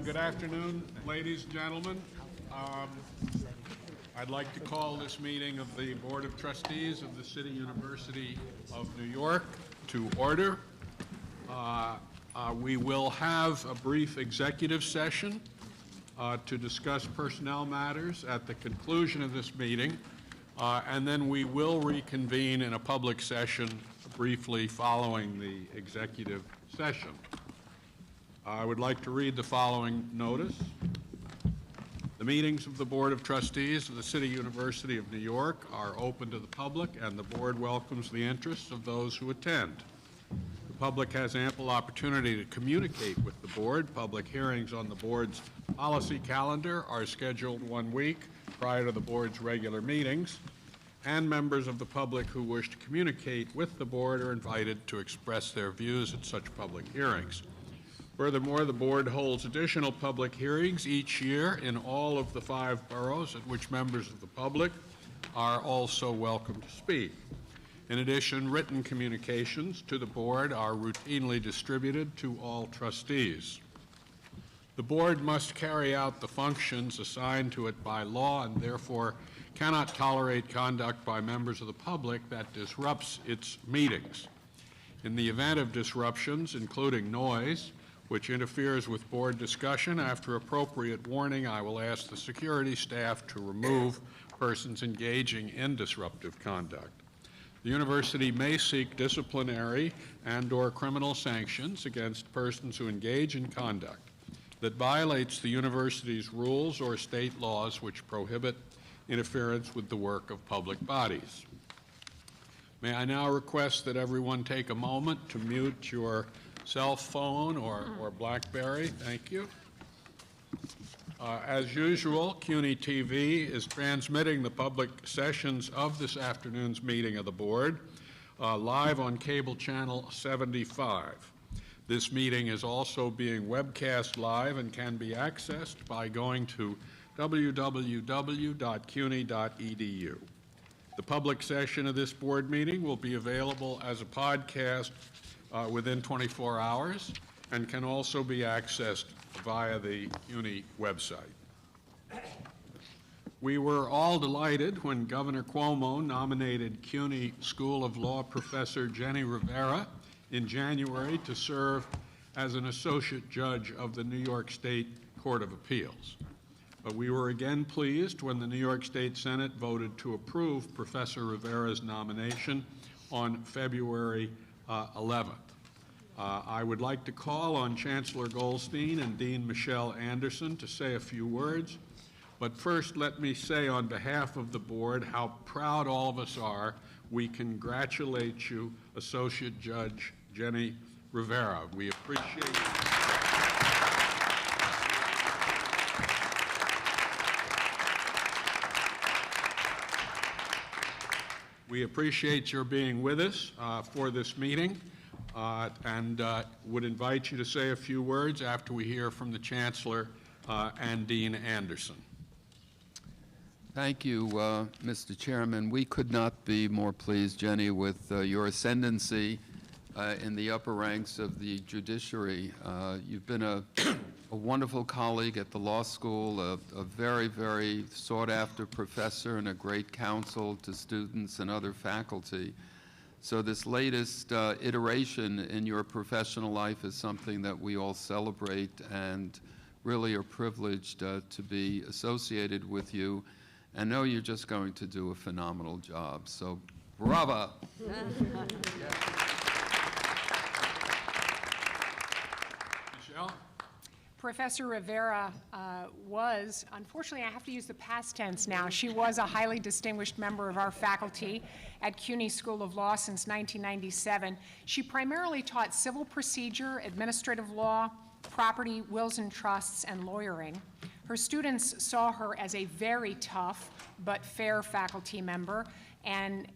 Good afternoon, ladies and gentlemen. I'd like to call this meeting of the Board of Trustees of the City University of New York to order. We will have a brief executive session to discuss personnel matters at the conclusion of this meeting, and then we will reconvene in a public session briefly following the executive session. I would like to read the following notice. The meetings of the Board of Trustees of the City University of New York are open to the public, and the Board welcomes the interests of those who attend. The public has ample opportunity to communicate with the Board. Public hearings on the Board's policy calendar are scheduled 1 week prior to the Board's regular meetings, and members of the public who wish to communicate with the Board are invited to express their views at such public hearings. Furthermore, the Board holds additional public hearings each year in all of the 5 boroughs at which members of the public are also welcome to speak. In addition, written communications to the Board are routinely distributed to all trustees. The Board must carry out the functions assigned to it by law and therefore cannot tolerate conduct by members of the public that disrupts its meetings. In the event of disruptions, including noise, which interferes with Board discussion, after appropriate warning, I will ask the security staff to remove persons engaging in disruptive conduct. The university may seek disciplinary and/or criminal sanctions against persons who engage in conduct that violates the university's rules or state laws which prohibit interference with the work of public bodies. May I now request that everyone take a moment to mute your cell phone or BlackBerry. Thank you. As usual, CUNY TV is transmitting the public sessions of this afternoon's meeting of the Board live on cable channel 75. This meeting is also being webcast live and can be accessed by going to www.cuny.edu. The public session of this Board meeting will be available as a podcast within 24 hours and can also be accessed via the CUNY website. We were all delighted when Governor Cuomo nominated CUNY School of Law professor Jenny Rivera in January to serve as an associate judge of the New York State Court of Appeals. But we were again pleased when the New York State Senate voted to approve Professor Rivera's nomination on February 11th. I would like to call on Chancellor Goldstein and Dean Michelle Anderson to say a few words, but first let me say on behalf of the Board how proud all of us are. We congratulate you, Associate Judge Jenny Rivera. We appreciate you. We appreciate your being with us for this meeting and would invite you to say a few words after we hear from the Chancellor and Dean Anderson. Thank you, Mr. Chairman. We could not be more pleased, Jenny, with your ascendancy in the upper ranks of the judiciary. You've been a wonderful colleague at the law school, a very, very sought-after professor and a great counsel to students and other faculty. So this latest iteration in your professional life is something that we all celebrate and really are privileged to be associated with you. And know you're just going to do a phenomenal job. So, brava. Michelle? Professor Rivera was, unfortunately I have to use the past tense now, she was a highly distinguished member of our faculty at CUNY School of Law since 1997. She primarily taught civil procedure, administrative law, property, wills and trusts, and lawyering. Her students saw her as a very tough but fair faculty member, and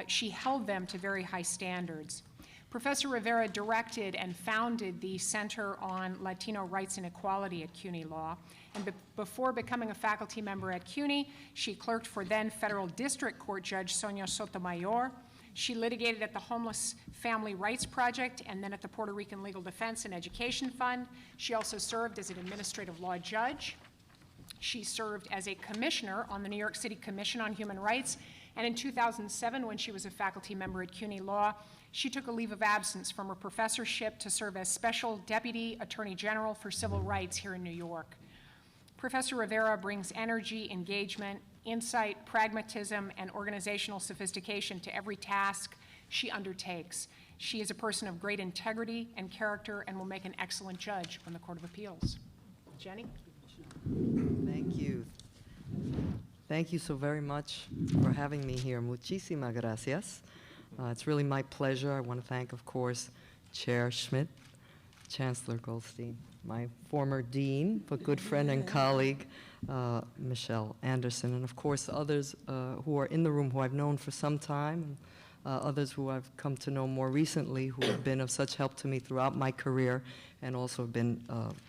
she held them to very high standards. Professor Rivera directed and founded the Center on Latino Rights and Equality at CUNY Law, and before becoming a faculty member at CUNY, she clerked for then Federal District Court Judge Sonia Sotomayor. She litigated at the Homeless Family Rights Project and then at the Puerto Rican Legal Defense and Education Fund. She also served as an administrative law judge. She served as a commissioner on the New York City Commission on Human Rights, and in 2007, when she was a faculty member at CUNY Law, she took a leave of absence from her professorship to serve as Special Deputy Attorney General for Civil Rights here in New York. Professor Rivera brings energy, engagement, insight, pragmatism, and organizational sophistication to every task she undertakes. She is a person of great integrity and character and will make an excellent judge on the Court of Appeals. Jenny? Thank you. Thank you so very much for having me here. Muchísimas gracias. It's really my pleasure. I want to thank, of course, Chair Schmidt, Chancellor Goldstein, my former dean, but good friend and colleague, Michelle Anderson, and of course others who are in the room who I've known for some time, and others who I've come to know more recently who have been of such help to me throughout my career and also have been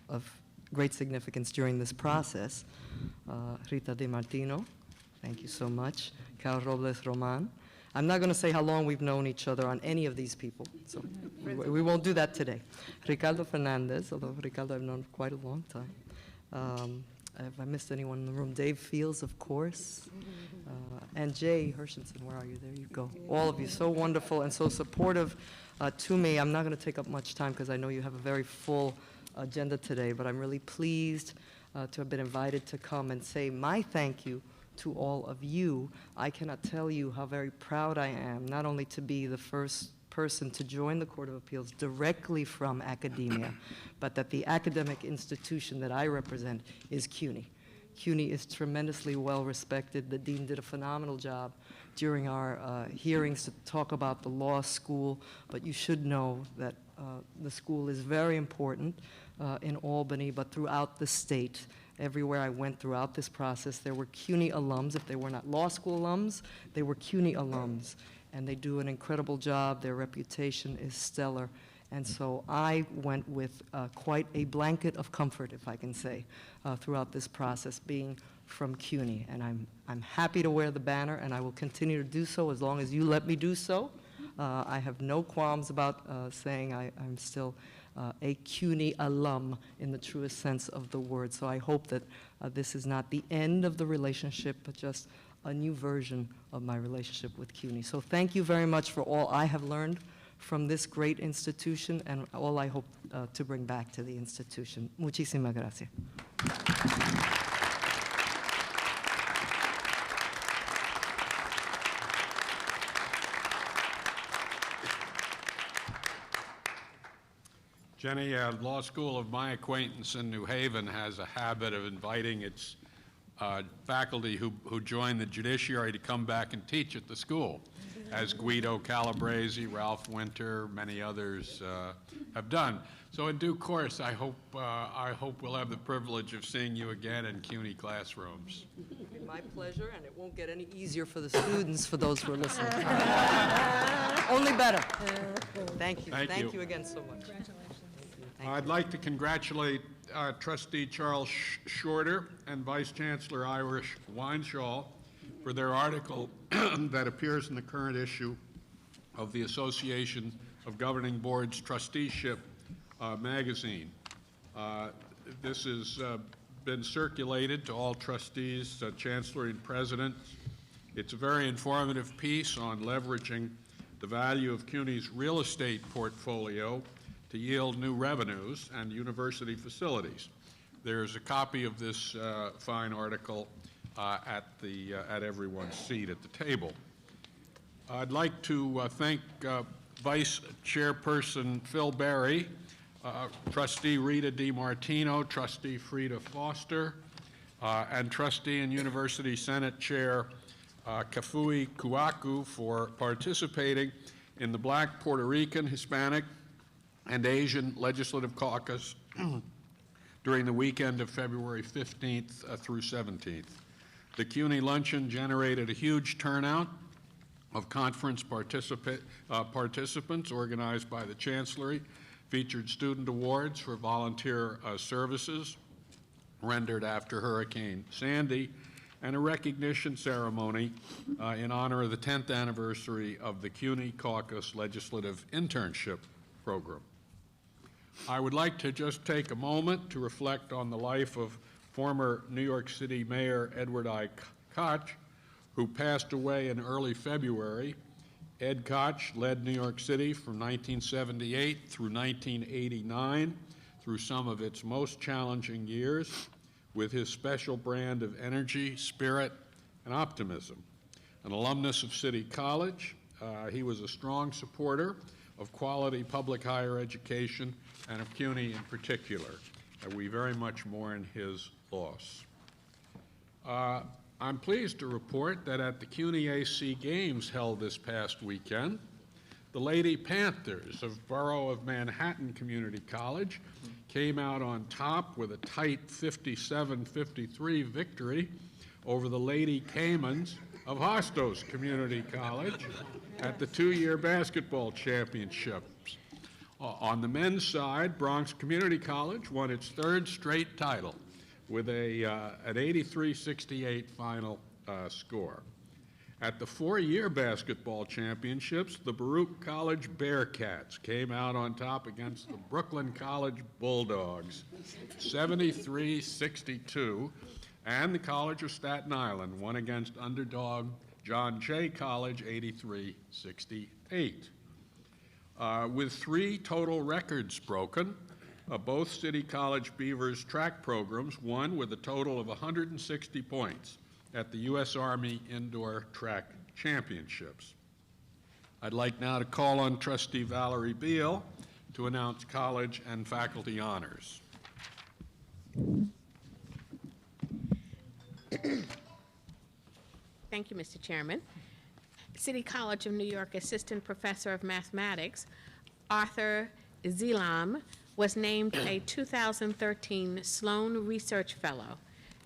of great significance during this process. Rita Di Martino, thank you so much. Carl Robles Roman. I'm not going to say how long we've known each other on any of these people, so we won't do that today. Ricardo Fernandez, although Ricardo I've known for quite a long time. If I missed anyone in the room, Dave Fields, of course. And Jay Hershenson, where are you? There you go. All of you, so wonderful and so supportive to me. I'm not going to take up much time because I know you have a very full agenda today, but I'm really pleased to have been invited to come and say my thank you to all of you. I cannot tell you how very proud I am, not only to be the first person to join the Court of Appeals directly from academia, but that the academic institution that I represent is CUNY. CUNY is tremendously well respected. The dean did a phenomenal job during our hearings to talk about the law school, but you should know that the school is very important in Albany, but throughout the state. Everywhere I went throughout this process, there were CUNY alums. If they were not law school alums, they were CUNY alums. And they do an incredible job. Their reputation is stellar. And so I went with quite a blanket of comfort, if I can say, throughout this process, being from CUNY. And I'm happy to wear the banner, and I will continue to do so as long as you let me do so. I have no qualms about saying I'm still a CUNY alum in the truest sense of the word. So I hope that this is not the end of the relationship, but just a new version of my relationship with CUNY. So thank you very much for all I have learned from this great institution and all I hope to bring back to the institution. Muchísimas gracias. Jenny, law school of my acquaintance in New Haven has a habit of inviting its faculty who join the judiciary to come back and teach at the school, as Guido Calabresi, Ralph Winter, many others have done. So in due course, I hope we'll have the privilege of seeing you again in CUNY classrooms. My pleasure, and it won't get any easier for the students, for those who are listening. Only better. Thank you. Thank you again so much. I'd like to congratulate Trustee Charles Shorter and Vice Chancellor Irish Wineshaw for their article that appears in the current issue of the Association of Governing Boards Trusteeship magazine. This has been circulated to all trustees, Chancellor and President. It's a very informative piece on leveraging the value of CUNY's real estate portfolio to yield new revenues and university facilities. There's a copy of this fine article at everyone's seat at the table. I'd like to thank Vice Chairperson Phil Berry, Trustee Rita Di Martino, Trustee Frida Foster, and Trustee and University Senate Chair Kafui Kuaku for participating in the Black, Puerto Rican, Hispanic, and Asian Legislative Caucus during the weekend of February 15th through 17th. The CUNY luncheon generated a huge turnout of conference participants organized by the Chancellery, featured student awards for volunteer services rendered after Hurricane Sandy, and a recognition ceremony in honor of the 10th anniversary of the CUNY Caucus Legislative Internship Program. I would like to just take a moment to reflect on the life of former New York City Mayor Edward I. Koch, who passed away in early February. Ed Koch led New York City from 1978 through 1989 through some of its most challenging years with his special brand of energy, spirit, and optimism. An alumnus of City College, he was a strong supporter of quality public higher education and of CUNY in particular. We very much mourn his loss. I'm pleased to report that at the CUNY AC Games held this past weekend, the Lady Panthers of Borough of Manhattan Community College came out on top with a tight 57-53 victory over the Lady Caymans of Hostos Community College at the two-year basketball championships. On the men's side, Bronx Community College won its third straight title with an 83-68 final score. At the four-year basketball championships, the Baruch College Bearcats came out on top against the Brooklyn College Bulldogs, 73-62, and the College of Staten Island won against underdog John Jay College, 83-68. With three total records broken, both City College Beavers track programs won with a total of 160 points at the U.S. Army Indoor Track Championships. I'd like now to call on Trustee Valerie Beal to announce college and faculty honors. Thank you, Mr. Chairman. City College of New York Assistant Professor of Mathematics, Arthur Zelam, was named a 2013 Sloan Research Fellow.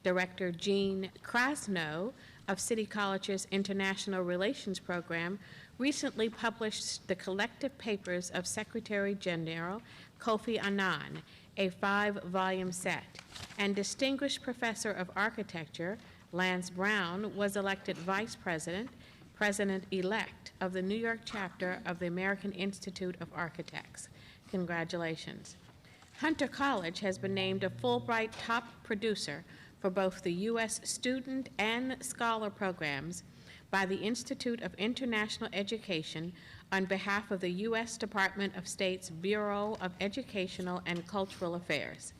Director Jean Krasno of City College's International Relations Program recently published the collective papers of Secretary General Kofi Annan, a 5-volume set, and Distinguished Professor of Architecture Lance Brown was elected Vice President, President-elect of the New York chapter of the American Institute of Architects. Congratulations. Hunter College has been named a Fulbright top producer for both the U.S. student and scholar programs by the Institute of International Education on behalf of the U.S. Department of State's Bureau of Educational and Cultural Affairs.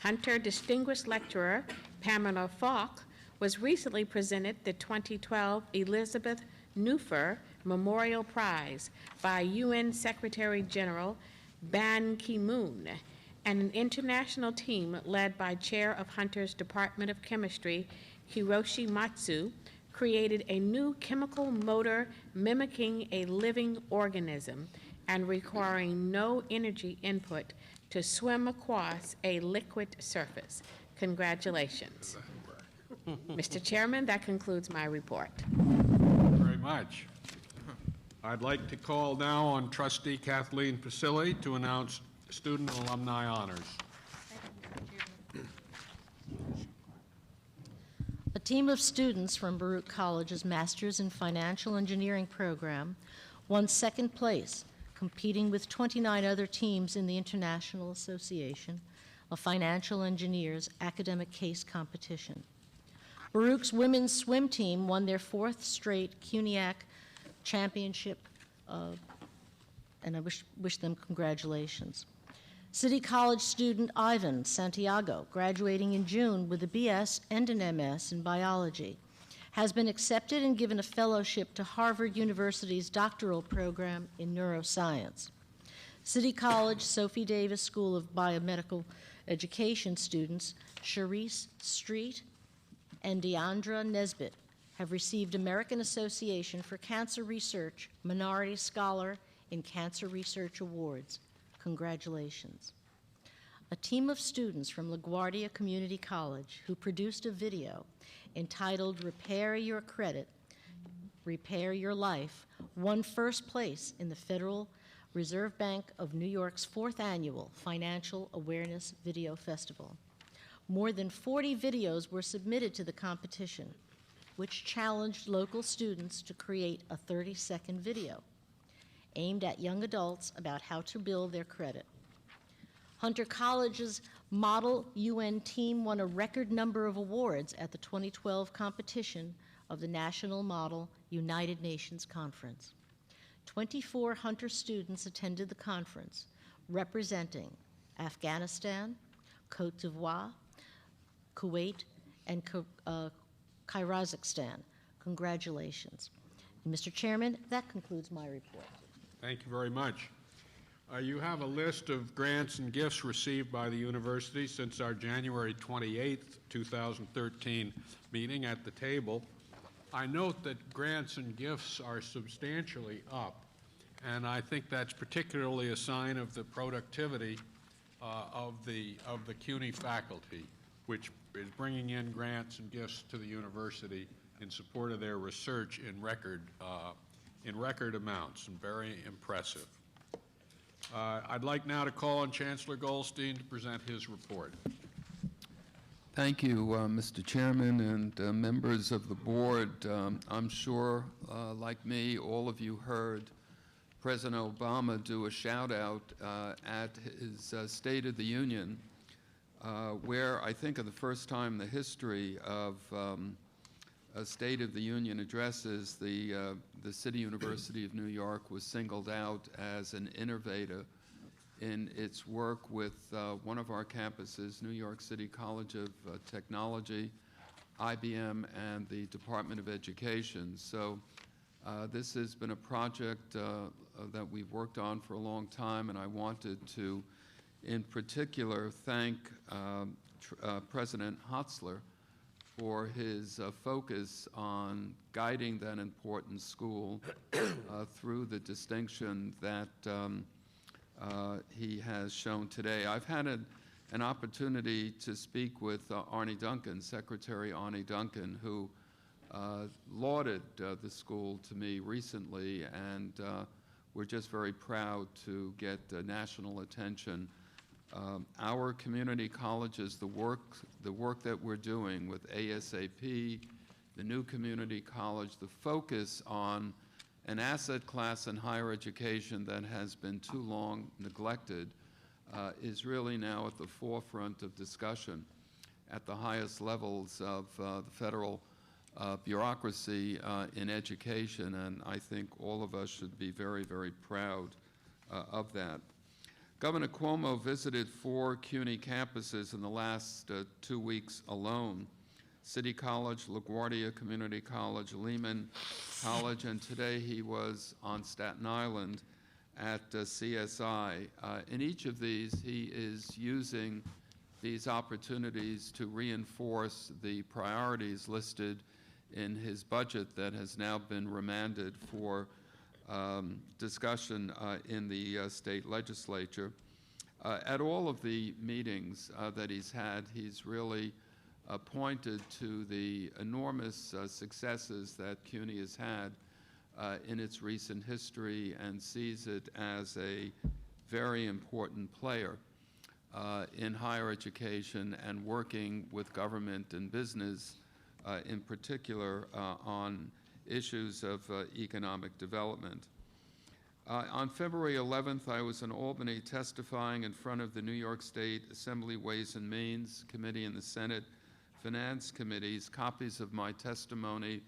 Hunter Distinguished Lecturer Pamela Falk was recently presented the 2012 Elizabeth Neufer Memorial Prize by UN Secretary General Ban Ki-moon, and an international team led by Chair of Hunter's Department of Chemistry, Hiroshi Matsu, created a new chemical motor mimicking a living organism and requiring no energy input to swim across a liquid surface. Congratulations. Mr. Chairman, that concludes my report. Very much. I'd like to call now on Trustee Kathleen Pasili to announce student and alumni honors. A team of students from Baruch College's Master's in Financial Engineering program won second place, competing with 29 other teams in the International Association of Financial Engineers academic case competition. Baruch's women's swim team won their fourth straight CUNYAC championship, and I wish them congratulations. City College student Ivan Santiago, graduating in June with a BS and an MS in biology, has been accepted and given a fellowship to Harvard University's doctoral program in neuroscience. City College Sophie Davis School of Biomedical Education students Charisse Street and Deandra Nesbitt have received American Association for Cancer Research Minority Scholar in Cancer Research Awards. Congratulations. A team of students from LaGuardia Community College who produced a video entitled Repair Your Credit, Repair Your Life, won first place in the Federal Reserve Bank of New York's 4th Annual Financial Awareness Video Festival. More than 40 videos were submitted to the competition, which challenged local students to create a 30-second video aimed at young adults about how to build their credit. Hunter College's Model UN team won a record number of awards at the 2012 competition of the National Model United Nations Conference. 24 Hunter students attended the conference, representing Afghanistan, Cote d'Ivoire, Kuwait, and Kyrgyzstan. Congratulations. Mr. Chairman, that concludes my report. Thank you very much. You have a list of grants and gifts received by the university since our January 28th, 2013 meeting at the table. I note that grants and gifts are substantially up, and I think that's particularly a sign of the productivity of the CUNY faculty, which is bringing in grants and gifts to the university in support of their research in record amounts, and very impressive. I'd like now to call on Chancellor Goldstein to present his report. Thank you, Mr. Chairman and members of the board. I'm sure, like me, all of you heard President Obama do a shout out at his State of the Union, where I think of the first time in the history of a State of the Union addresses, the City University of New York was singled out as an innovator in its work with one of our campuses, New York City College of Technology, IBM, and the Department of Education. So this has been a project that we've worked on for a long time, and I wanted to, in particular, thank President Hotzler for his focus on guiding that important school through the distinction that he has shown today. I've had an opportunity to speak with Arnie Duncan, Secretary Arnie Duncan, who lauded the school to me recently, and we're just very proud to get national attention. Our community colleges, the work that we're doing with ASAP, the new community college, the focus on an asset class in higher education that has been too long neglected is really now at the forefront of discussion at the highest levels of the federal bureaucracy in education, and I think all of us should be very, very proud of that. Governor Cuomo visited 4 CUNY campuses in the last 2 weeks alone: City College, LaGuardia Community College, Lehman College, and today he was on Staten Island at CSI. In each of these, he is using these opportunities to reinforce the priorities listed in his budget that has now been remanded for discussion in the state legislature. At all of the meetings that he's had, he's really pointed to the enormous successes that CUNY has had in its recent history and sees it as a very important player in higher education and working with government and business in particular on issues of economic development. On February 11th, I was in Albany testifying in front of the New York State Assembly Ways and Means Committee and the Senate Finance Committees. Copies of my testimony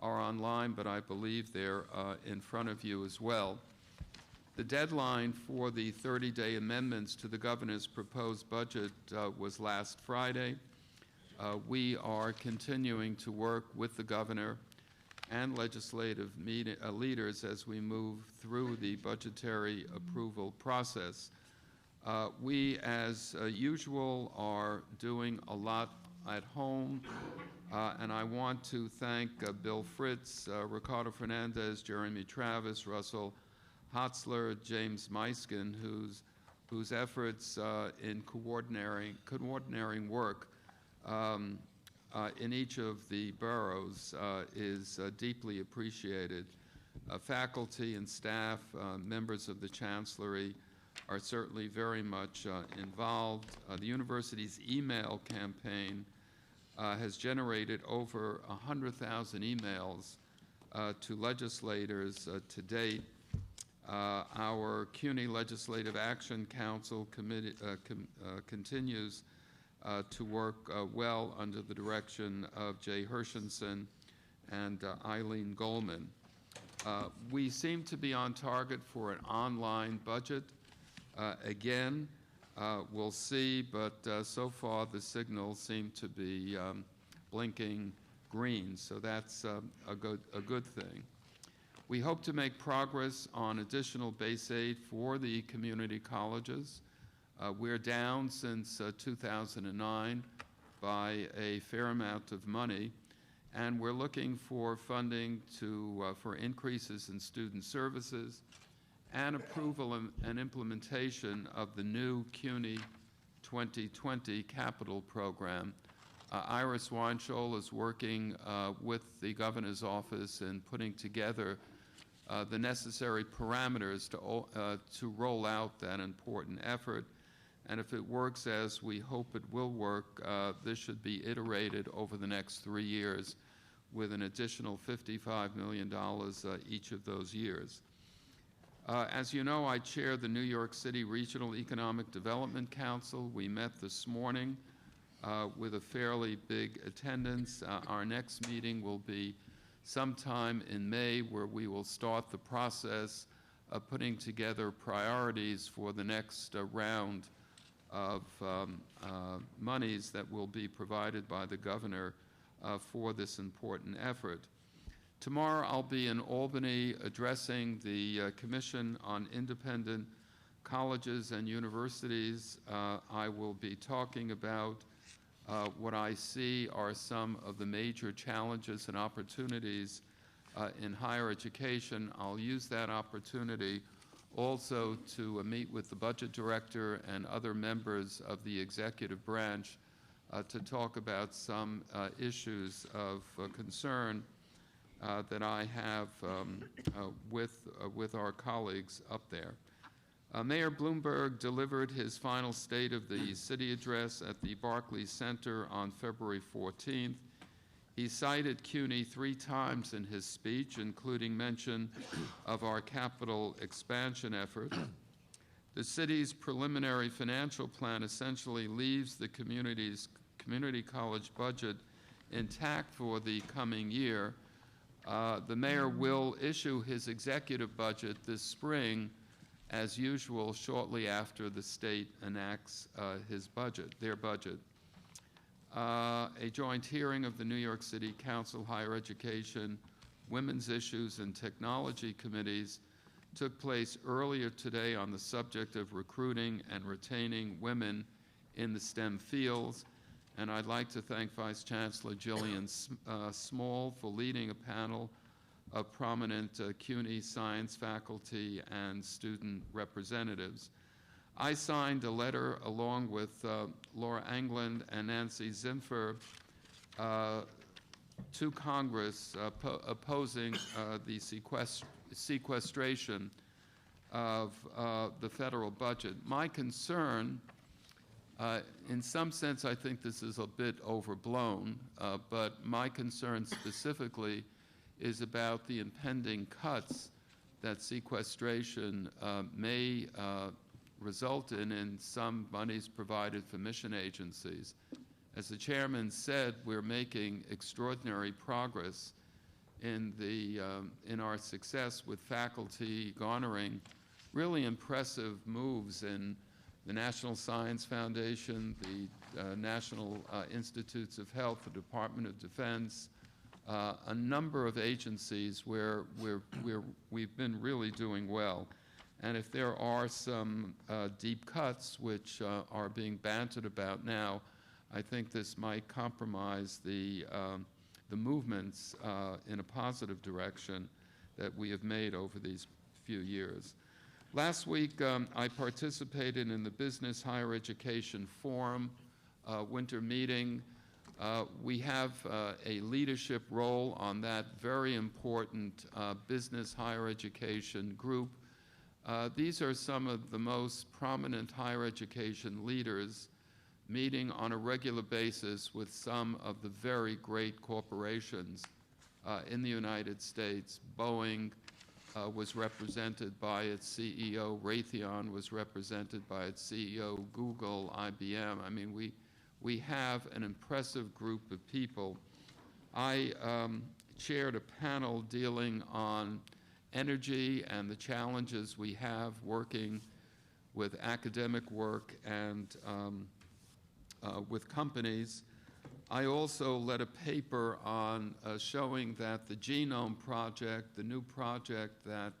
are online, but I believe they're in front of you as well. The deadline for the 30-day amendments to the governor's proposed budget was last Friday. We are continuing to work with the governor and legislative leaders as we move through the budgetary approval process. We, as usual, are doing a lot at home, and I want to thank Bill Fritz, Ricardo Fernandez, Jeremy Travis, Russell Hotzler, James Meiskin, whose efforts in coordinating work in each of the boroughs is deeply appreciated. Faculty and staff, members of the Chancellery are certainly very much involved. The university's email campaign has generated over 100,000 emails to legislators to date. Our CUNY Legislative Action Council committee continues to work well under the direction of Jay Hershenson and Eileen Goldman. We seem to be on target for an online budget. Again, we'll see, but so far the signals seem to be blinking green, so that's a good thing. We hope to make progress on additional base aid for the community colleges. We're down since 2009 by a fair amount of money, and we're looking for funding for increases in student services and approval and implementation of the new CUNY 2020 capital program. Iris Weinschol is working with the governor's office in putting together the necessary parameters to roll out that important effort. And if it works as we hope it will work, this should be iterated over the next 3 years with an additional $55 million each of those years. As you know, I chair the New York City Regional Economic Development Council. We met this morning with a fairly big attendance. Our next meeting will be sometime in May, where we will start the process of putting together priorities for the next round of monies that will be provided by the governor for this important effort. Tomorrow I'll be in Albany addressing the Commission on Independent Colleges and Universities. I will be talking about what I see are some of the major challenges and opportunities in higher education. I'll use that opportunity also to meet with the budget director and other members of the executive branch to talk about some issues of concern that I have with our colleagues up there. Mayor Bloomberg delivered his final State of the City address at the Barclays Center on February 14th. He cited CUNY 3 times in his speech, including mention of our capital expansion effort. The city's preliminary financial plan essentially leaves the community college budget intact for the coming year. The mayor will issue his executive budget this spring, as usual, shortly after the state enacts their budget. A joint hearing of the New York City Council Higher Education, Women's Issues, and Technology Committees took place earlier today on the subject of recruiting and retaining women in the STEM fields. And I'd like to thank Vice Chancellor Jillian Small for leading a panel of prominent CUNY science faculty and student representatives. I signed a letter along with Laura England and Nancy Zimfer to Congress opposing the sequestration of the federal budget. My concern, in some sense, I think this is a bit overblown, but my concern specifically is about the impending cuts that sequestration may result in some monies provided for mission agencies. As the chairman said, we're making extraordinary progress in our success with faculty garnering really impressive moves in the National Science Foundation, the National Institutes of Health, the Department of Defense, a number of agencies where we've been really doing well. And if there are some deep cuts, which are being bantered about now, I think this might compromise the movements in a positive direction that we have made over these few years. Last week, I participated in the Business Higher Education Forum winter meeting. We have a leadership role on that very important business higher education group. These are some of the most prominent higher education leaders meeting on a regular basis with some of the very great corporations in the United States. Boeing was represented by its CEO, Raytheon was represented by its CEO, Google, IBM. I mean, we have an impressive group of people. I chaired a panel dealing on energy and the challenges we have working with academic work and with companies. I also led a paper on showing that the Genome Project, the new project that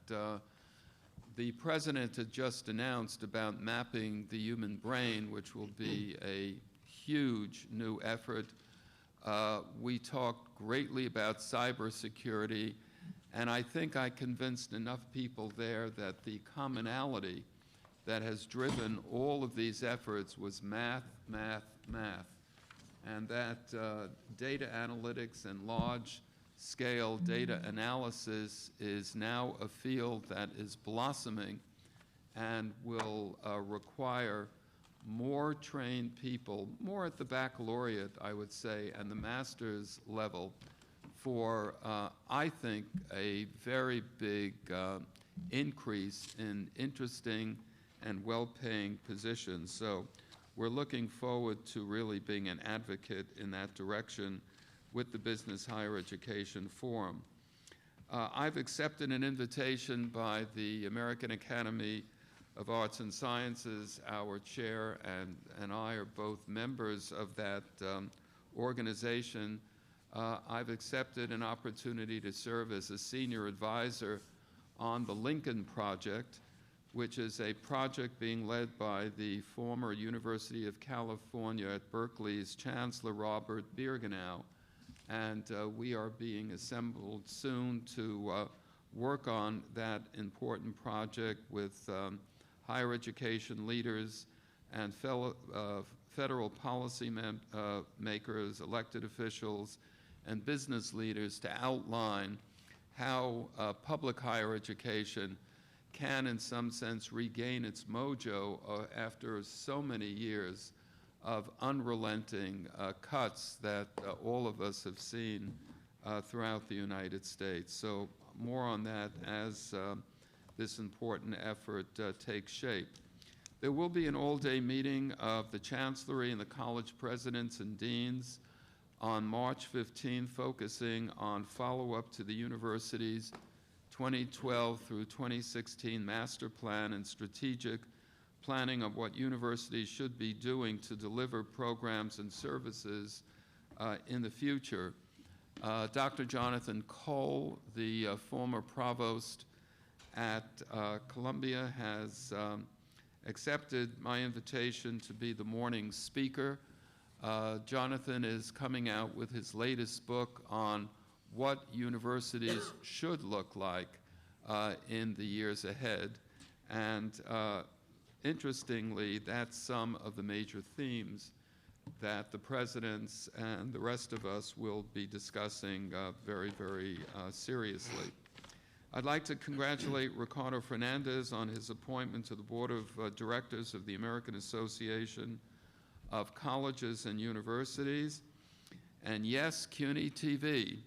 the President had just announced about mapping the human brain, which will be a huge new effort. We talked greatly about cybersecurity, and I think I convinced enough people there that the commonality that has driven all of these efforts was math, math, math, and that data analytics and large-scale data analysis is now a field that is blossoming and will require more trained people, more at the baccalaureate, I would say, and the master's level for, I think, a very big increase in interesting and well-paying positions. So we're looking forward to really being an advocate in that direction with the Business Higher Education Forum. I've accepted an invitation by the American Academy of Arts and Sciences. Our chair and I are both members of that organization. I've accepted an opportunity to serve as a senior advisor on the Lincoln Project, which is a project being led by the former University of California at Berkeley's Chancellor Robert Birgeneau. And we are being assembled soon to work on that important project with higher education leaders and federal policy makers, elected officials, and business leaders to outline how public higher education can, in some sense, regain its mojo after so many years of unrelenting cuts that all of us have seen throughout the United States. So more on that as this important effort takes shape. There will be an all-day meeting of the Chancellery and the college presidents and deans on March 15, focusing on follow-up to the university's 2012 through 2016 master plan and strategic planning of what universities should be doing to deliver programs and services in the future. Dr. Jonathan Cole, the former provost at Columbia, has accepted my invitation to be the morning speaker. Jonathan is coming out with his latest book on what universities should look like in the years ahead. And interestingly, that's some of the major themes that the presidents and the rest of us will be discussing very, very seriously. I'd like to congratulate Ricardo Fernandez on his appointment to the Board of Directors of the American Association of Colleges and Universities. And yes, CUNY TV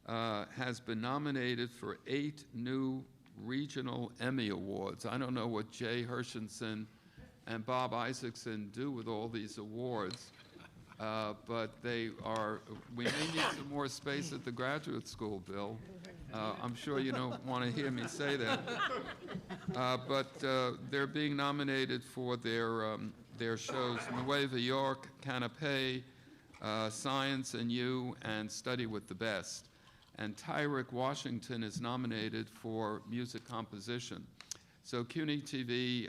has been nominated for 8 new regional Emmy Awards. I don't know what Jay Hershenson and Bob Isaacson do with all these awards, but they are, we may need some more space at the graduate school, Bill. I'm sure you don't want to hear me say that. But they're being nominated for their shows Nueva York, Canapé, Science and You, and Study with the Best. And Tyrick Washington is nominated for music composition. So CUNY TV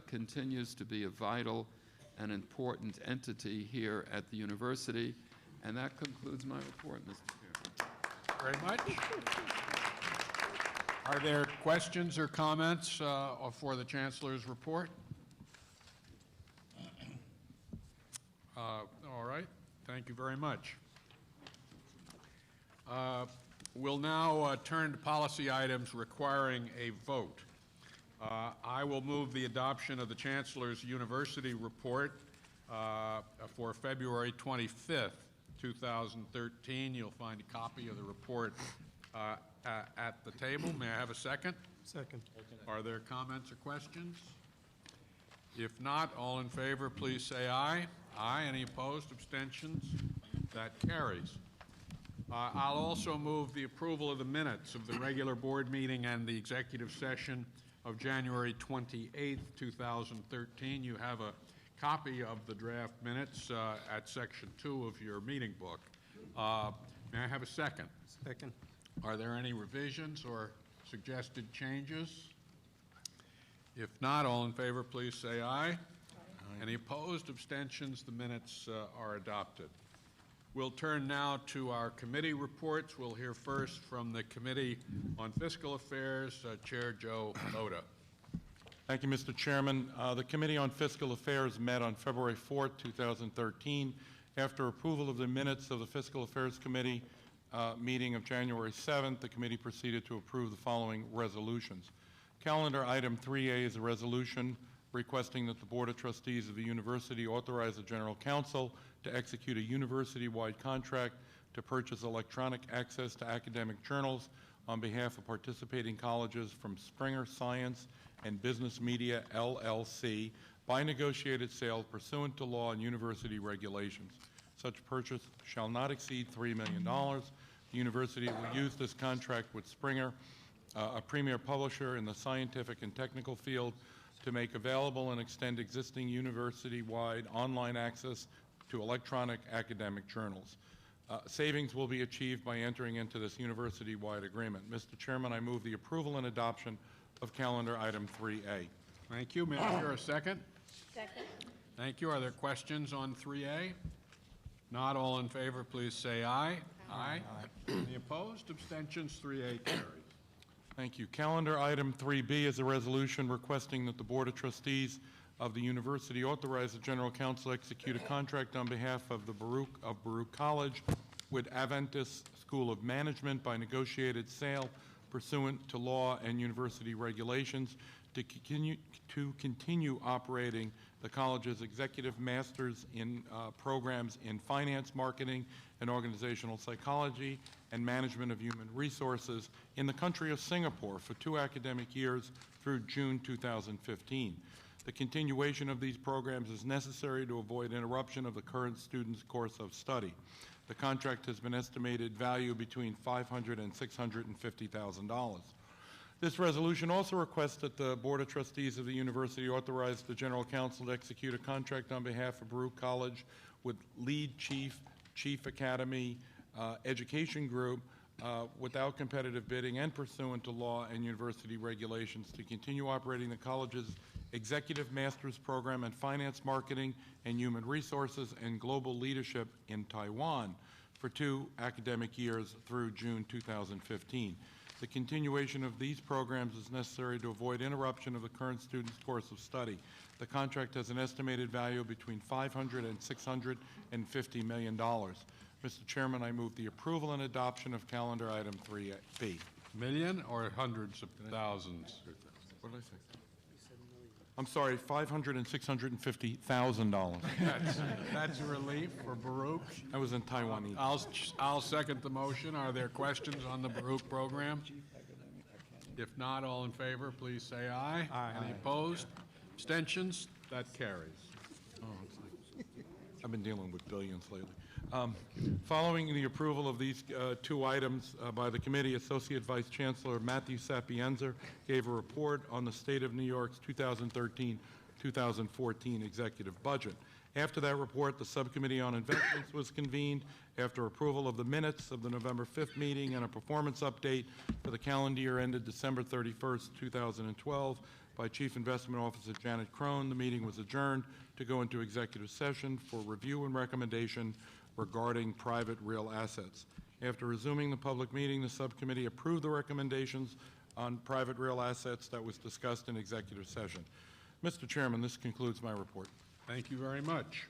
continues to be a vital and important entity here at the university. And that concludes my report, Mr. Chairman. Very much. Are there questions or comments for the Chancellor's report? All right. Thank you very much. We'll now turn to policy items requiring a vote. I will move the adoption of the Chancellor's University Report for February 25th, 2013. You'll find a copy of the report at the table. May I have a second? Second. Are there comments or questions? If not, all in favor, please say aye. Aye. Any opposed? Abstentions? That carries. I'll also move the approval of the minutes of the regular board meeting and the executive session of January 28th, 2013. You have a copy of the draft minutes at section 2 of your meeting book. May I have a second? Second. Are there any revisions or suggested changes? If not, all in favor, please say aye. Aye. Any opposed? Abstentions? The minutes are adopted. We'll turn now to our committee reports. We'll hear first from the Committee on Fiscal Affairs, Chair Joe Lota. Thank you, Mr. Chairman. The Committee on Fiscal Affairs met on February 4th, 2013. After approval of the minutes of the Fiscal Affairs Committee meeting of January 7th, the committee proceeded to approve the following resolutions. Calendar item 3A is a resolution requesting that the Board of Trustees of the university authorize the General Counsel to execute a university-wide contract to purchase electronic access to academic journals on behalf of participating colleges from Springer Science and Business Media, LLC, by negotiated sale pursuant to law and university regulations. Such purchase shall not exceed $3 million. The university will use this contract with Springer, a premier publisher in the scientific and technical field, to make available and extend existing university-wide online access to electronic academic journals. Savings will be achieved by entering into this university-wide agreement. Mr. Chairman, I move the approval and adoption of calendar item 3A. Thank you. May I hear a second? Second. Thank you. Are there questions on 3A? Not all in favor, please say aye. Aye. Any opposed? Abstentions? 3A carries. Thank you. Calendar item 3B is a resolution requesting that the Board of Trustees of the university authorize the General Counsel execute a contract on behalf of the Baruch College with Adventist School of Management by negotiated sale pursuant to law and university regulations to continue operating the college's executive masters in programs in finance, marketing, and organizational psychology and management of human resources in the country of Singapore for 2 academic years through June 2015. The continuation of these programs is necessary to avoid interruption of the current student's course of study. The contract has been estimated value between $500,000 and $650,000. This resolution also requests that the Board of Trustees of the university authorize the General Counsel to execute a contract on behalf of Baruch College with Lead Chief Academy Education Group without competitive bidding and pursuant to law and university regulations to continue operating the college's Executive Master's Program in Finance, Marketing, and Human Resources and Global Leadership in Taiwan for 2 academic years through June 2015. The continuation of these programs is necessary to avoid interruption of the current student's course of study. The contract has an estimated value between $500 and $650 million. Mr. Chairman, I move the approval and adoption of calendar item 3B. Million or hundreds of thousands? What did I say? I'm sorry, $500,000 and $650,000. That's a relief for Baruch. I was in Taiwanese. I'll second the motion. Are there questions on the Baruch program? If not, all in favor, please say aye. Aye. Any opposed? Abstentions? That carries. I've been dealing with billions lately. Following the approval of these 2 items by the committee, Associate Vice Chancellor Matthew Sapienza gave a report on the State of New York's 2013-2014 executive budget. After that report, the Subcommittee on Investments was convened. After approval of the minutes of the November 5th meeting and a performance update for the calendar year ended December 31st, 2012 by Chief Investment Officer Janet Crone, the meeting was adjourned to go into executive session for review and recommendation regarding private real assets. After resuming the public meeting, the subcommittee approved the recommendations on private real assets that was discussed in executive session. Mr. Chairman, this concludes my report. Thank you very much.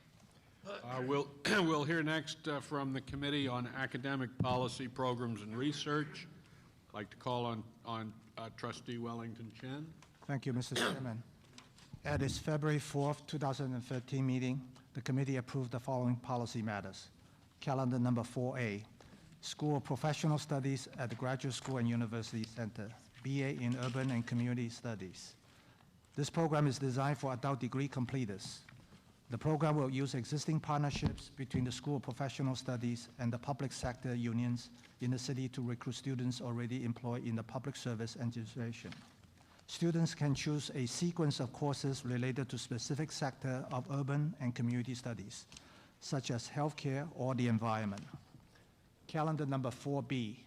We'll hear next from the Committee on Academic Policy, Programs, and Research. I'd like to call on Trustee Wellington Chen. Thank you, Mr. Chairman. At its February 4th, 2013 meeting, the committee approved the following policy matters. Calendar number 4A, School of Professional Studies at the Graduate School and University Center, BA in Urban and Community Studies. This program is designed for adult degree completers. The program will use existing partnerships between the School of Professional Studies and the public sector unions in the city to recruit students already employed in the public service administration. Students can choose a sequence of courses related to specific sector of urban and community studies, such as healthcare or the environment. Calendar number 4B,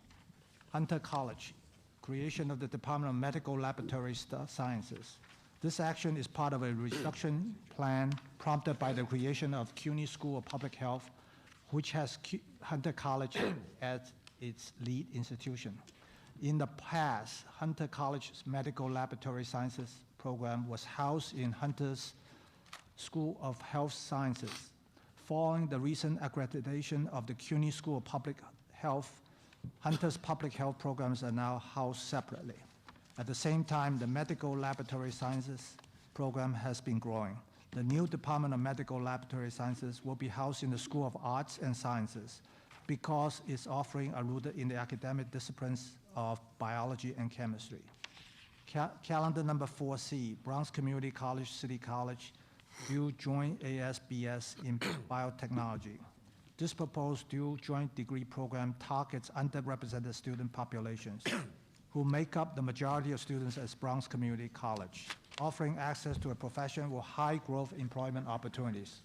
Hunter College, creation of the Department of Medical Laboratory Sciences. This action is part of a reduction plan prompted by the creation of CUNY School of Public Health, which has Hunter College as its lead institution. In the past, Hunter College's Medical Laboratory Sciences program was housed in Hunter's School of Health Sciences. Following the recent accreditation of the CUNY School of Public Health, Hunter's public health programs are now housed separately. At the same time, the Medical Laboratory Sciences program has been growing. The new Department of Medical Laboratory Sciences will be housed in the School of Arts and Sciences because its offerings are rooted in the academic disciplines of biology and chemistry. Calendar number 4C, Bronx Community College, City College, dual joint ASBS in biotechnology. This proposed dual joint degree program targets underrepresented student populations who make up the majority of students at Bronx Community College, offering access to a profession with high growth employment opportunities.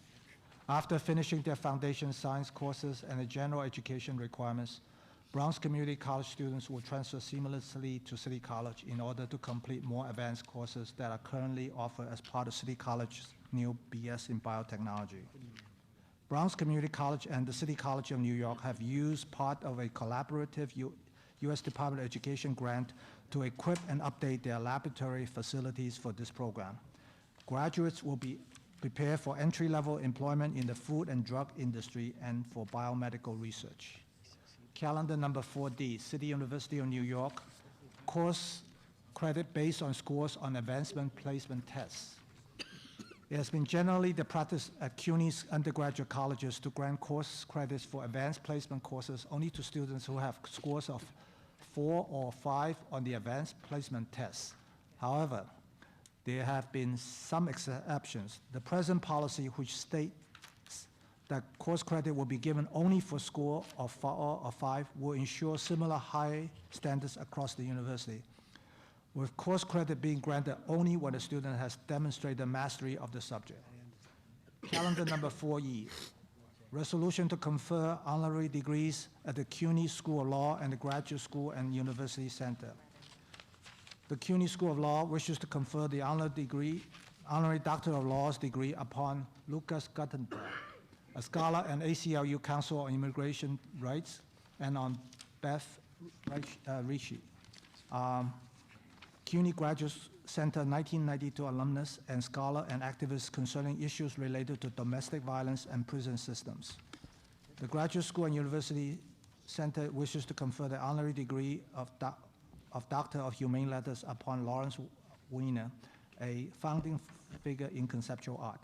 After finishing their foundation science courses and the general education requirements, Bronx Community College students will transfer seamlessly to City College in order to complete more advanced courses that are currently offered as part of City College's new BS in biotechnology. Bronx Community College and the City College of New York have used part of a collaborative U.S. Department of Education grant to equip and update their laboratory facilities for this program. Graduates will be prepared for entry-level employment in the food and drug industry and for biomedical research. Calendar number 4D, City University of New York, course credit based on scores on advancement placement tests. It has been generally the practice at CUNY's undergraduate colleges to grant course credits for advanced placement courses only to students who have scores of 4 or 5 on the advanced placement tests. However, there have been some exceptions. The present policy, which states that course credit will be given only for score of 4 or 5, will ensure similar high standards across the university, with course credit being granted only when a student has demonstrated mastery of the subject. Calendar number 4E, resolution to confer honorary degrees at the CUNY School of Law and the Graduate School and University Center. The CUNY School of Law wishes to confer the honorary Doctor of Laws degree upon Lucas Guttenberg, a scholar and ACLU Council on Immigration Rights, and on Beth Ricci, CUNY Graduate Center 1992 alumnus and scholar and activist concerning issues related to domestic violence and prison systems. The Graduate School and University Center wishes to confer the honorary degree of Doctor of Humane Letters upon Lawrence Weiner, a founding figure in conceptual art.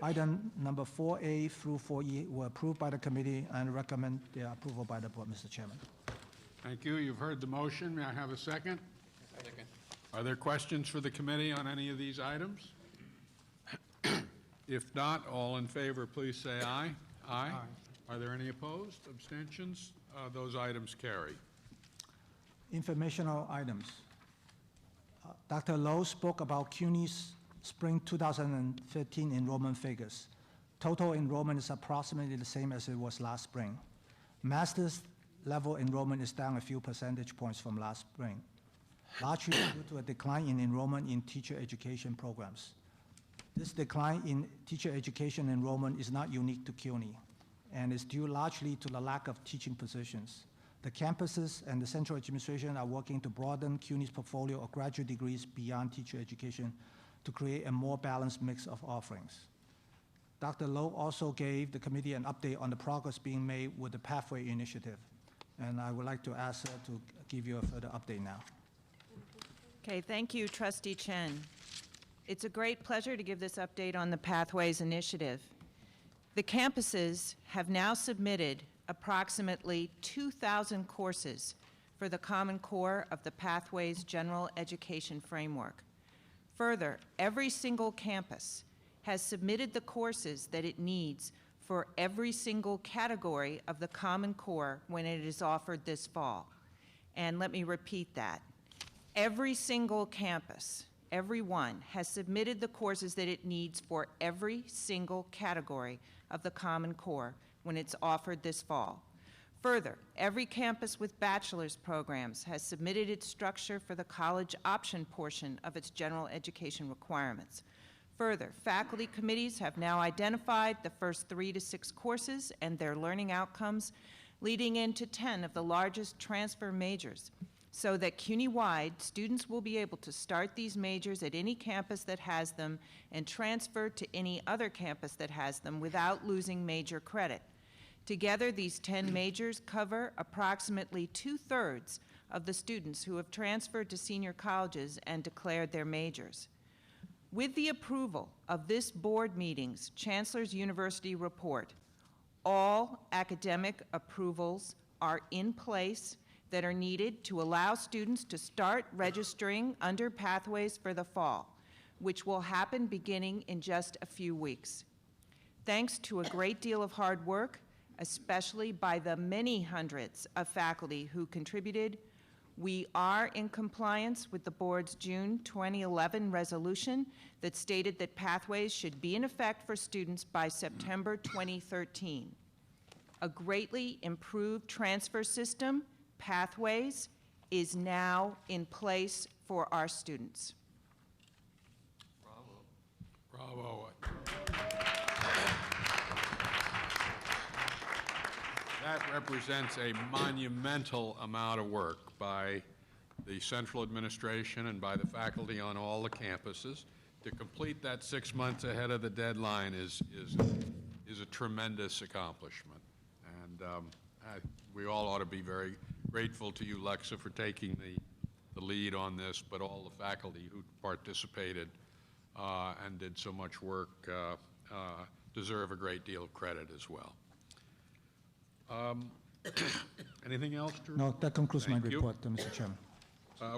Item number 4A through 4E were approved by the committee and recommend their approval by the board, Mr. Chairman. Thank you. You've heard the motion. May I have a second? Second. Are there questions for the committee on any of these items? If not, all in favor, please say aye. Aye. Are there any opposed? Abstentions? Those items carry. Informational items. Dr. Lowe spoke about CUNY's spring 2015 enrollment figures. Total enrollment is approximately the same as it was last spring. Master's level enrollment is down a few percentage points from last spring, largely due to a decline in enrollment in teacher education programs. This decline in teacher education enrollment is not unique to CUNY and is due largely to the lack of teaching positions. The campuses and the central administration are working to broaden CUNY's portfolio of graduate degrees beyond teacher education to create a more balanced mix of offerings. Dr. Lowe also gave the committee an update on the progress being made with the Pathway Initiative, and I would like to ask her to give you a further update now. Okay, thank you, Trustee Chen. It's a great pleasure to give this update on the Pathways Initiative. The campuses have now submitted approximately 2,000 courses for the Common Core of the Pathways General Education Framework. Further, every single campus has submitted the courses that it needs for every single category of the Common Core when it is offered this fall. And let me repeat that. Every single campus, every one, has submitted the courses that it needs for every single category of the Common Core when it's offered this fall. Further, every campus with bachelor's programs has submitted its structure for the college option portion of its general education requirements. Further, faculty committees have now identified the first 3 to 6 courses and their learning outcomes, leading into 10 of the largest transfer majors, so that CUNY-wide, students will be able to start these majors at any campus that has them and transfer to any other campus that has them without losing major credit. Together, these 10 majors cover approximately 2/3 of the students who have transferred to senior colleges and declared their majors. With the approval of this board meeting's Chancellor's University report, all academic approvals are in place that are needed to allow students to start registering under Pathways for the fall, which will happen beginning in just a few weeks. Thanks to a great deal of hard work, especially by the many hundreds of faculty who contributed, we are in compliance with the board's June 2011 resolution that stated that Pathways should be in effect for students by September 2013. A greatly improved transfer system, Pathways, is now in place for our students. Bravo. That represents a monumental amount of work by the central administration and by the faculty on all the campuses. To complete that 6 months ahead of the deadline is a tremendous accomplishment. And we all ought to be very grateful to you, Lexa, for taking the lead on this, but all the faculty who participated and did so much work deserve a great deal of credit as well. Anything else, Drew? No, that concludes my Thank you. report, Mr. Chairman.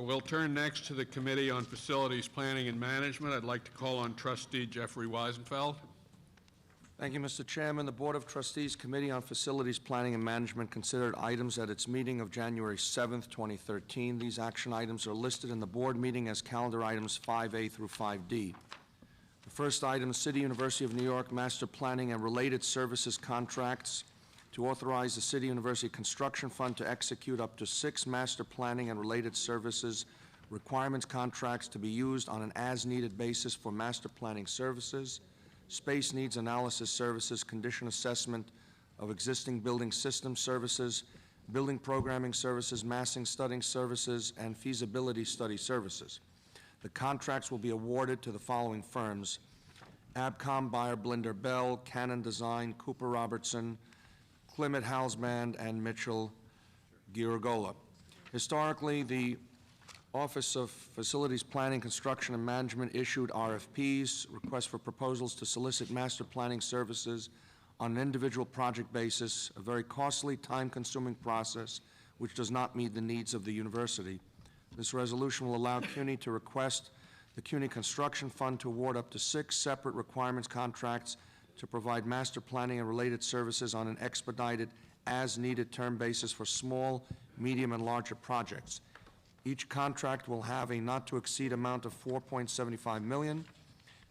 We'll turn next to the Committee on Facilities Planning and Management. I'd like to call on Trustee Jeffrey Weisenfeld. Thank you, Mr. Chairman. The Board of Trustees Committee on Facilities Planning and Management considered items at its meeting of January 7th, 2013. These action items are listed in the board meeting as calendar items 5A through 5D. The first item, City University of New York Master Planning and Related Services Contracts, to authorize the City University Construction Fund to execute up to 6 master planning and related services requirements contracts to be used on an as-needed basis for master planning services, space needs analysis services, condition assessment of existing building system services, building programming services, massing studying services, and feasibility study services. The contracts will be awarded to the following firms: Abcom, Beyer, Blinder, Bell, Cannon Design, Cooper Robertson, Klimet Halsband, and Mitchell Girogola. Historically, the Office of Facilities Planning, Construction, and Management issued RFPs, requests for proposals to solicit master planning services on an individual project basis, a very costly, time-consuming process which does not meet the needs of the university. This resolution will allow CUNY to request the CUNY Construction Fund to award up to 6 separate requirements contracts to provide master planning and related services on an expedited, as-needed term basis for small, medium, and larger projects. Each contract will have a not-to-exceed amount of $4.75 million.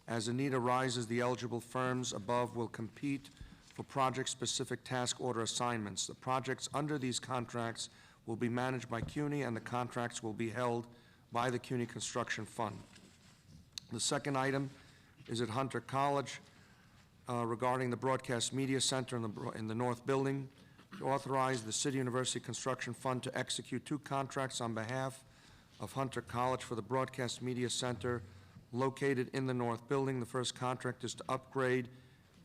As the need arises, the eligible firms above will compete for project-specific task order assignments. The projects under these contracts will be managed by CUNY, and the contracts will be held by the CUNY Construction Fund. The second item is at Hunter College regarding the Broadcast Media Center in the North Building, to authorize the City University Construction Fund to execute 2 contracts on behalf of Hunter College for the Broadcast Media Center located in the North Building. The first contract is to upgrade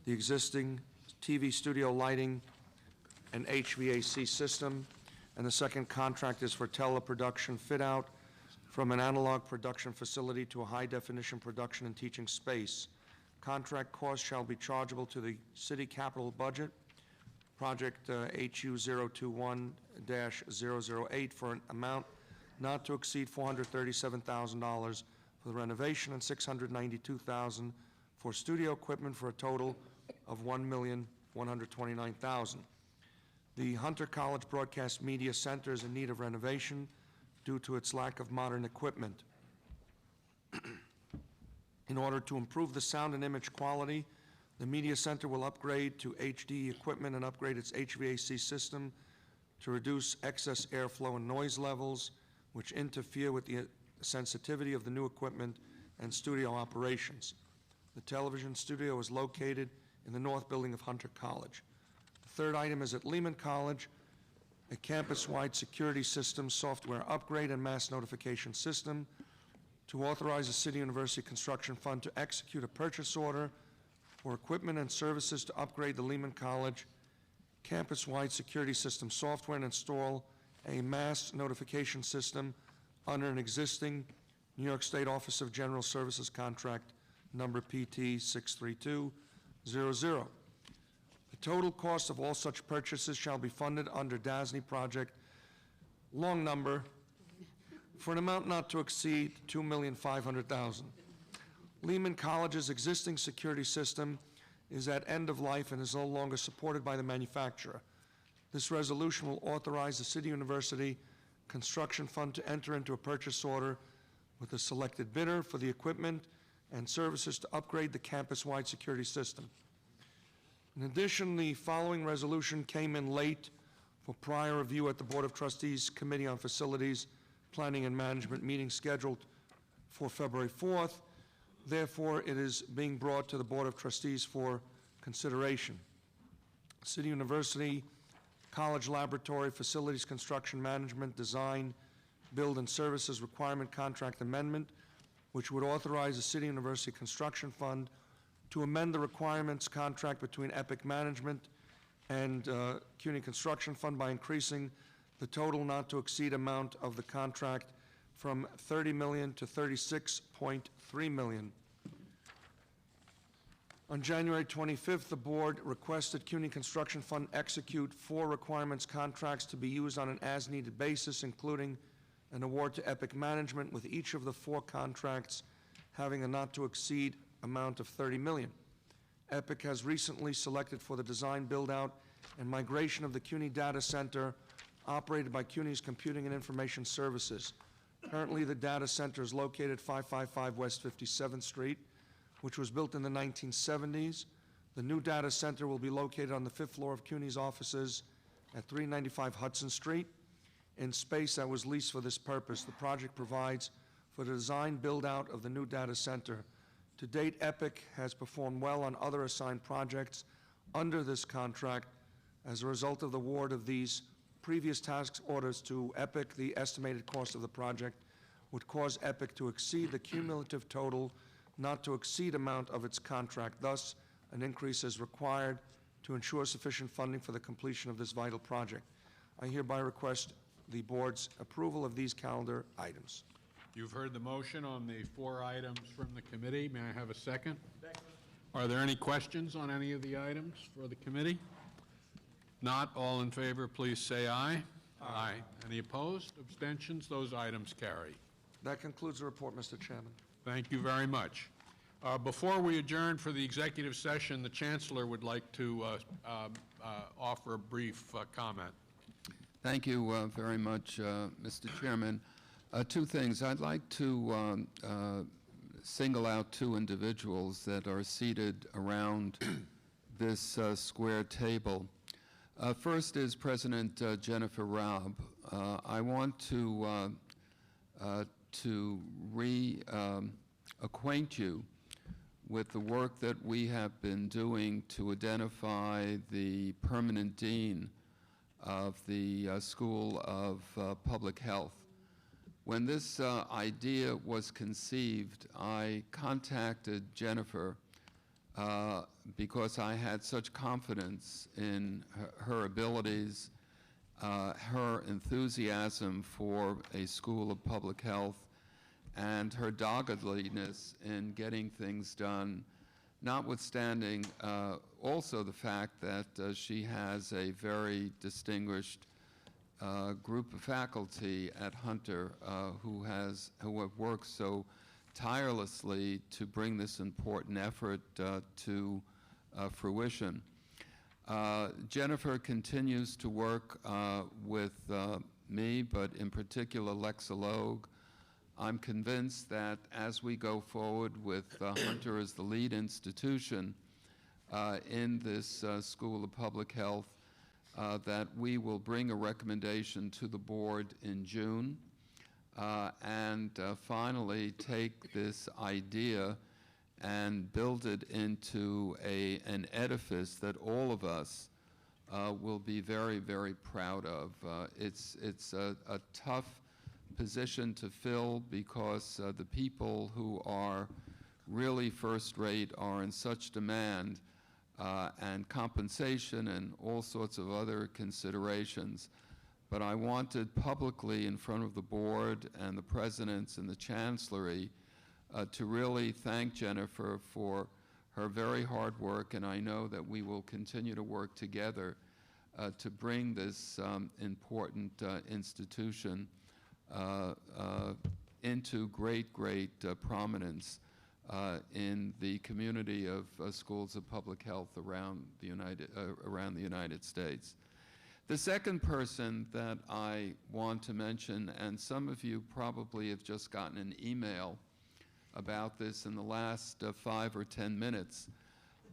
the existing TV studio lighting and HVAC system, and the second contract is for teleproduction fit-out from an analog production facility to a high-definition production and teaching space. Contract costs shall be chargeable to the city capital budget, project HU 021-008, for an amount not to exceed $437,000 for the renovation and $692,000 for studio equipment, for a total of $1,129,000. The Hunter College Broadcast Media Center is in need of renovation due to its lack of modern equipment. In order to improve the sound and image quality, the Media Center will upgrade to HD equipment and upgrade its HVAC system to reduce excess airflow and noise levels, which interfere with the sensitivity of the new equipment and studio operations. The television studio is located in the north building of Hunter College. The third item is at Lehman College, a campus-wide security system software upgrade and mass notification system, to authorize the City University Construction Fund to execute a purchase order for equipment and services to upgrade the Lehman College campus-wide security system software and install a mass notification system under an existing New York State Office of General Services contract number PT 63200. The total cost of all such purchases shall be funded under DASNY project long number for an amount not to exceed $2,500,000. Lehman College's existing security system is at end of life and is no longer supported by the manufacturer. This resolution will authorize the City University Construction Fund to enter into a purchase order with a selected bidder for the equipment and services to upgrade the campus-wide security system. In addition, the following resolution came in late for prior review at the Board of Trustees Committee on Facilities, Planning and Management meeting scheduled for February 4th. Therefore, it is being brought to the Board of Trustees for consideration. City University College Laboratory Facilities Construction Management Design, Build and Services Requirement Contract Amendment, which would authorize the City University Construction Fund to amend the requirements contract between Epic Management and CUNY Construction Fund by increasing the total not to exceed amount of the contract from $30 million to $36.3 million. On January 25th, the board requested CUNY Construction Fund execute 4 requirements contracts to be used on an as-needed basis, including an award to Epic Management, with each of the 4 contracts having a not-to-exceed amount of $30 million. Epic has recently selected for the design, build-out, and migration of the CUNY data center operated by CUNY's Computing and Information Services. Currently, the data center is located at 555 West 57th Street, which was built in the 1970s. The new data center will be located on the 5th floor of CUNY's offices at 395 Hudson Street, in space that was leased for this purpose. The project provides for the design build-out of the new data center. To date, Epic has performed well on other assigned projects under this contract. As a result of the award of these previous task orders to Epic, the estimated cost of the project would cause Epic to exceed the cumulative total not to exceed amount of its contract. Thus, an increase is required to ensure sufficient funding for the completion of this vital project. I hereby request the board's approval of these calendar items. You've heard the motion on the 4 items from the committee. May I have a second? Second. Are there any questions on any of the items for the committee? Not all in favor, please say aye. Aye. Any opposed? Abstentions? Those items carry. That concludes the report, Mr. Chairman. Thank you very much. Before we adjourn for the executive session, the Chancellor would like to offer a brief comment. Thank you very much, Mr. Chairman. 2 things. I'd like to single out 2 individuals that are seated around this square table. First is President Jennifer Raub. I want to reacquaint you with the work that we have been doing to identify the permanent dean of the School of Public Health. When this idea was conceived, I contacted Jennifer because I had such confidence in her abilities, her enthusiasm for a School of Public Health, and her doggedliness in getting things done, notwithstanding also the fact that she has a very distinguished group of faculty at Hunter who have worked so tirelessly to bring this important effort to fruition. Jennifer continues to work with me, but in particular Lexa Logue. I'm convinced that as we go forward with Hunter as the lead institution in this School of Public Health, that we will bring a recommendation to the board in June and finally take this idea and build it into an edifice that all of us will be very, very proud of. It's a tough position to fill because the people who are really first-rate are in such demand and compensation and all sorts of other considerations. But I wanted publicly in front of the board and the presidents and the chancellery to really thank Jennifer for her very hard work, and I know that we will continue to work together to bring this important institution into great, great prominence in the community of schools of public health around the United States. The second person that I want to mention, and some of you probably have just gotten an email about this in the last 5 or 10 minutes,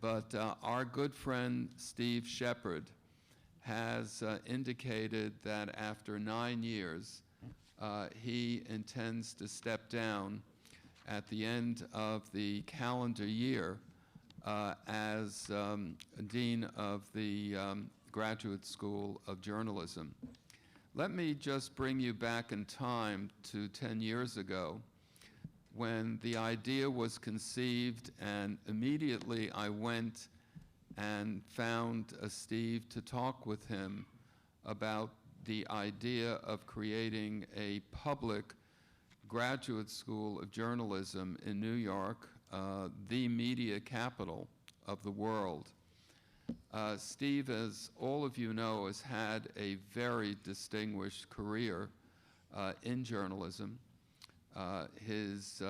but our good friend Steve Shepard has indicated that after 9 years, he intends to step down at the end of the calendar year as Dean of the Graduate School of Journalism. Let me just bring you back in time to 10 years ago when the idea was conceived, and immediately I went and found Steve to talk with him about the idea of creating a public graduate school of journalism in New York, the media capital of the world. Steve, as all of you know, has had a very distinguished career in journalism. His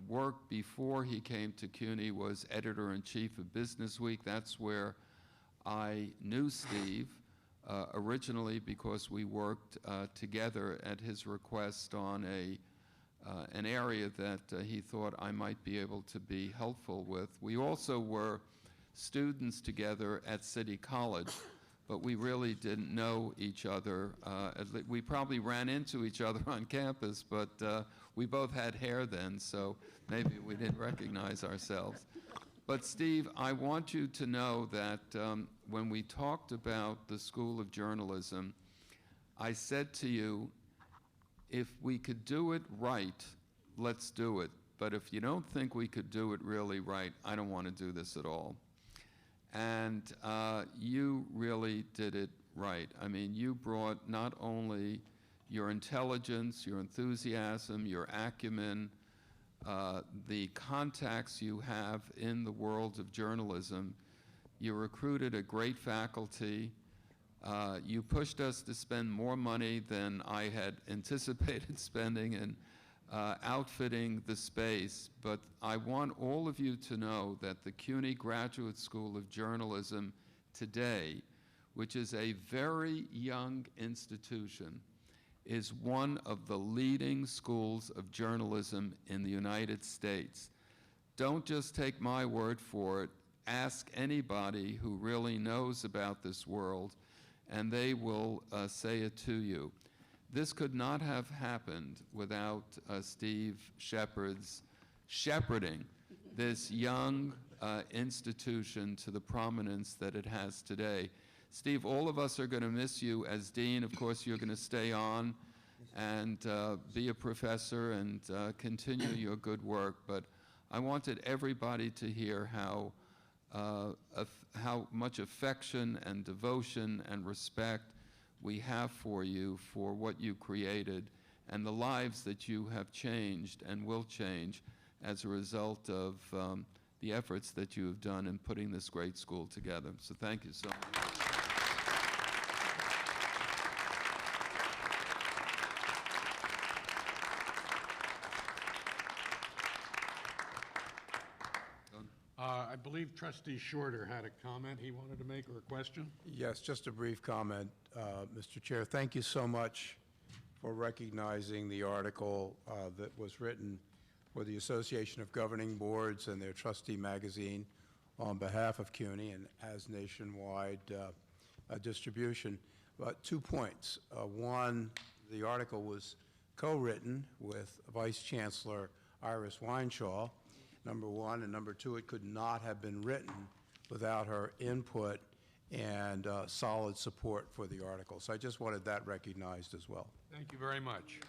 work before he came to CUNY was editor-in-chief of Business Week. That's where I knew Steve originally because we worked together at his request on an area that he thought I might be able to be helpful with. We also were students together at City College, but we really didn't know each other. We probably ran into each other on campus, but we both had hair then, so maybe we didn't recognize ourselves. But Steve, I want you to know that when we talked about the School of Journalism, I said to you, if we could do it right, let's do it. But if you don't think we could do it really right, I don't want to do this at all. And you really did it right. I mean, you brought not only your intelligence, your enthusiasm, your acumen, the contacts you have in the world of journalism. You recruited a great faculty. You pushed us to spend more money than I had anticipated spending in outfitting the space. But I want all of you to know that the CUNY Graduate School of Journalism today, which is a very young institution, is one of the leading schools of journalism in the United States. Don't just take my word for it. Ask anybody who really knows about this world, and they will say it to you. This could not have happened without Steve Shepard's shepherding this young institution to the prominence that it has today. Steve, all of us are going to miss you as dean. Of course, you're going to stay on and be a professor and continue your good work. But I wanted everybody to hear how much affection and devotion and respect we have for you for what you created and the lives that you have changed and will change as a result of the efforts that you have done in putting this great school together. So thank you so much. I believe Trustee Shorter had a comment he wanted to make, or a question? Yes, just a brief comment, Mr. Chair. Thank you so much for recognizing the article that was written for the Association of Governing Boards and their trustee magazine on behalf of CUNY and has nationwide distribution. But 2 points. One, the article was co-written with Vice Chancellor Iris Weinshaw, number one, and number two, it could not have been written without her input and solid support for the article. So I just wanted that recognized as well. Thank you very much.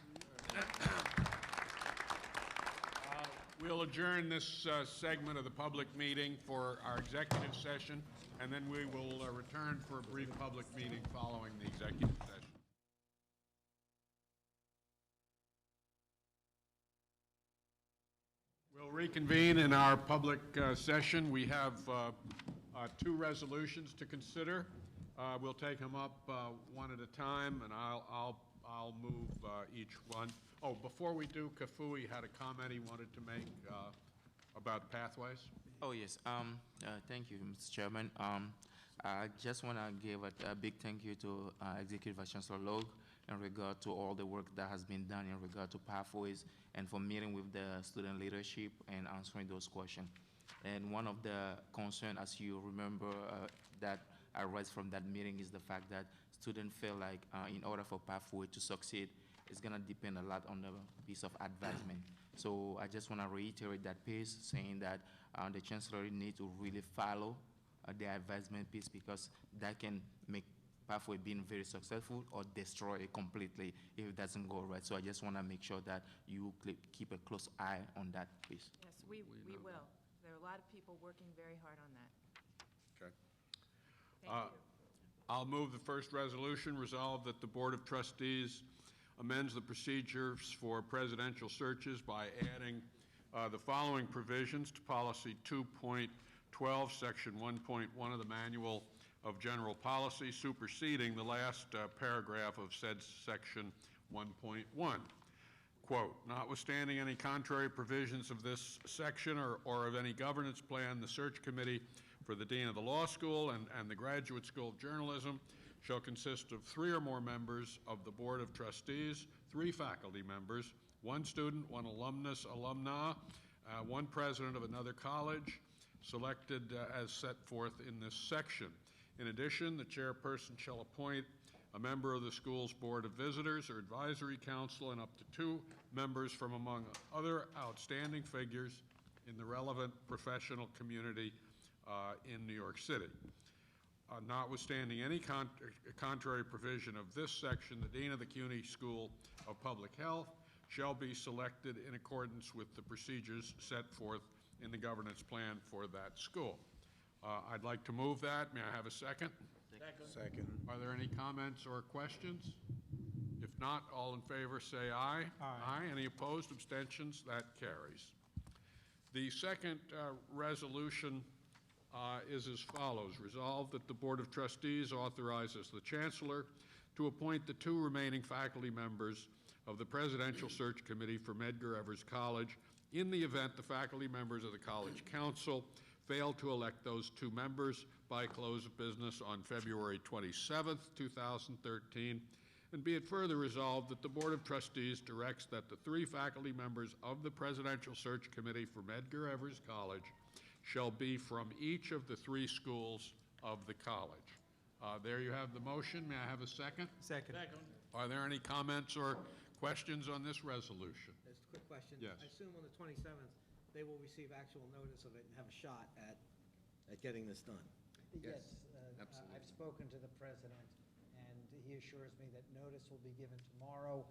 We'll adjourn this segment of the public meeting for our executive session, and then we will return for a brief public meeting following the executive session. We'll reconvene in our public session. We have two resolutions to consider. We'll take them up one at a time, and I'll move each one. Oh, before we do, Kafui had a comment he wanted to make about pathways. Oh, yes. Thank you, Mr. Chairman. I just want to give a big thank you to Executive Vice Chancellor Logue in regard to all the work that has been done in regard to pathways and for meeting with the student leadership and answering those questions. And one of the concerns, as you remember, that arose from that meeting is the fact that students feel like in order for pathway to succeed, it's going to depend a lot on the piece of advisement. So I just want to reiterate that piece, saying that the chancellor needs to really follow the advisement piece, because that can make pathway being very successful or destroy it completely if it doesn't go right. So I just want to make sure that you keep a close eye on that piece. Yes, we will. There are a lot of people working very hard on that. Okay. Thank you. I'll move the first resolution. Resolved that the Board of Trustees amends the procedures for presidential searches by adding the following provisions to Policy 2.12, Section 1.1 of the Manual of General Policy, superseding the last paragraph of said Section 1.1. Quote, notwithstanding any contrary provisions of this section or of any governance plan, the search committee for the Dean of the Law School and the Graduate School of Journalism shall consist of 3 or more members of the Board of Trustees, 3 faculty members, 1 student, 1 alumnus, alumna, 1 president of another college, selected as set forth in this section. In addition, the chairperson shall appoint a member of the school's Board of Visitors or Advisory Council and up to 2 members from among other outstanding figures in the relevant professional community in New York City. Notwithstanding any contrary provision of this section, the Dean of the CUNY School of Public Health shall be selected in accordance with the procedures set forth in the governance plan for that school. I'd like to move that. May I have a second? Second. Are there any comments or questions? If not, all in favor say aye. Aye. Any opposed, abstentions? That carries. The second resolution is as follows. Resolved that the Board of Trustees authorizes the Chancellor to appoint the 2 remaining faculty members of the Presidential Search Committee for Medgar Evers College in the event the faculty members of the College Council fail to elect those 2 members by close of business on February 27th, 2013, and be it further resolved that the Board of Trustees directs that the 3 faculty members of the Presidential Search Committee for Medgar Evers College shall be from each of the 3 schools of the college. There you have the motion. May I have a second? Second. Are there any comments or questions on this resolution? Just a quick question. Yes. I assume on the 27th, they will receive actual notice of it and have a shot at getting this done. Yes, I've spoken to the president, and he assures me that notice will be given tomorrow,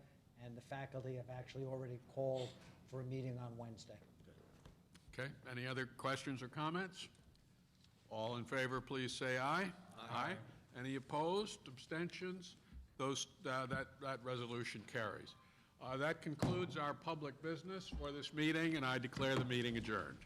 and the faculty have actually already called for a meeting on Wednesday. Okay, any other questions or comments? All in favor, please say aye. Aye. Any opposed, abstentions? That resolution carries. That concludes our public business for this meeting, and I declare the meeting adjourned.